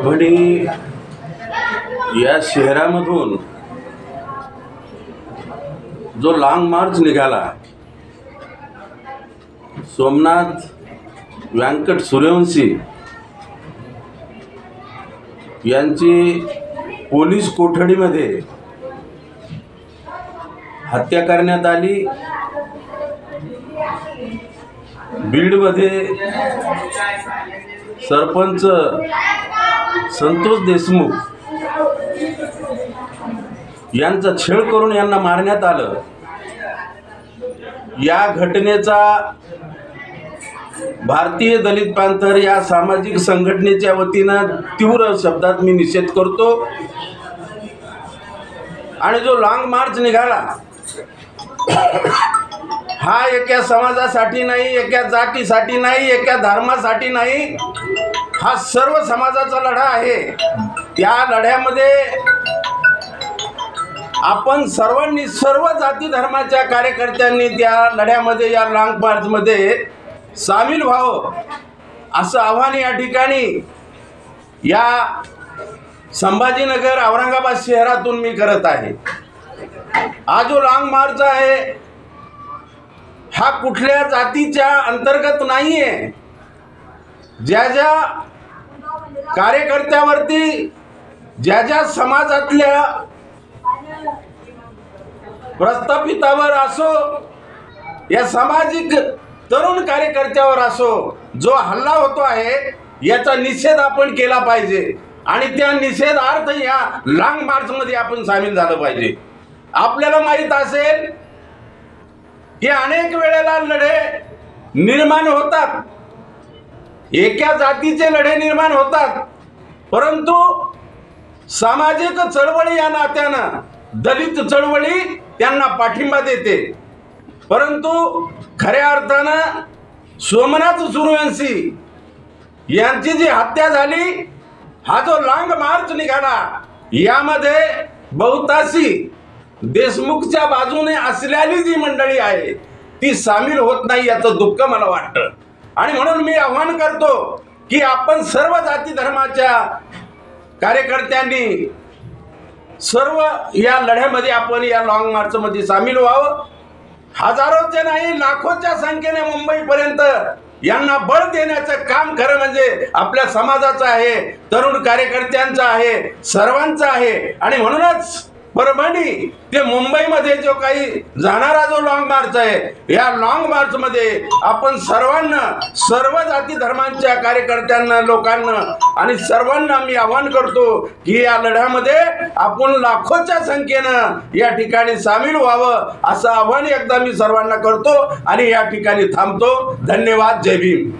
परभणी या शहरामधून जो लॉन्ग मार्च निघाला, सोमनाथ व्यंकट सूर्यवंशी यांची पोलीस कोठडीमध्ये हत्या करण्यात आली। बीडमध्ये सरपंच संतोष देशमुख यांचा छळ करून यांना मारण्यात आलं। या घटनेचा भारतीय दलित पॅंथर या सामाजिक संघटनेच्या वतीनं तीव्र शब्दात मी निषेध करतो। आणि जो लॉन्ग मार्च निघाला हा एका समाजासाठी नाही, एका जातीसाठी नाही, एका धर्मासाठी नाही, हा सर्व समाजाचा लढा आहे। त्या लढ्यामध्ये आपण सर्वांनी, सर्व जाती धर्माच्या कार्यकर्त्यांनी त्या लढ्यामध्ये, या लॉन्ग मार्चमध्ये सामील व्हावं असं आव्हान या ठिकाणी या संभाजीनगर औरंगाबाद शहरातून मी करत आहे। हा जो लॉन्ग मार्च आहे हा कुठल्या जातीच्या अंतर्गत नाही आहे। ज्या ज्या कार्यकर्त्यावरती, ज्या ज्या समाजातल्या प्रस्थापितावर असो, या सामाजिक तरुण कार्यकर्त्यावर असो, जो हल्ला होतो आहे याचा निषेध आपण केला पाहिजे। आणि त्या निषेधार्थ या लॉन्ग मार्चमध्ये आपण सामील झालं पाहिजे। आपल्याला माहीत असेल की अनेक वेळेला लढे निर्माण होतात, एका जातीचे लढे निर्माण होतात, परंतु सामाजिक चळवळी या नात्यानं दलित चळवळी त्यांना पाठिंबा देते। परंतु खऱ्या अर्थानं सोमनाथ सूर्यवंशी यांची जी हत्या झाली, हा जो लॉन्ग मार्च निघाला, यामध्ये बहुतांशी देशमुखच्या बाजूने असलेली जी मंडळी आहे ती सामील होत नाही, याचं दुःख मला वाटतं। आणि म्हणून मी आव्हान करतो की आपण सर्व जाती धर्माच्या कार्यकर्त्यांनी सर्व या लढ्यामध्ये आपण या लॉन्ग मार्चमध्ये सामील व्हावं। हजारोचे नाही, लाखोच्या संख्येने मुंबईपर्यंत यांना बळ देण्याचं काम खरं म्हणजे आपल्या समाजाचं आहे, तरुण कार्यकर्त्यांचं आहे, सर्वांचं आहे। आणि म्हणूनच परभणी ते मुंबईमध्ये जो काही जाणारा जो लॉन्ग मार्च आहे, या लॉन्ग मार्चमध्ये आपण सर्वांना, सर्व जाती धर्मांच्या कार्यकर्त्यांना, लोकांना आणि सर्वांना मी आवाहन करतो की या लढ्यामध्ये आपण लाखोच्या संख्येनं या ठिकाणी सामील व्हावं असं आवाहन एकदा मी सर्वांना करतो आणि या ठिकाणी थांबतो। धन्यवाद। जय भीम।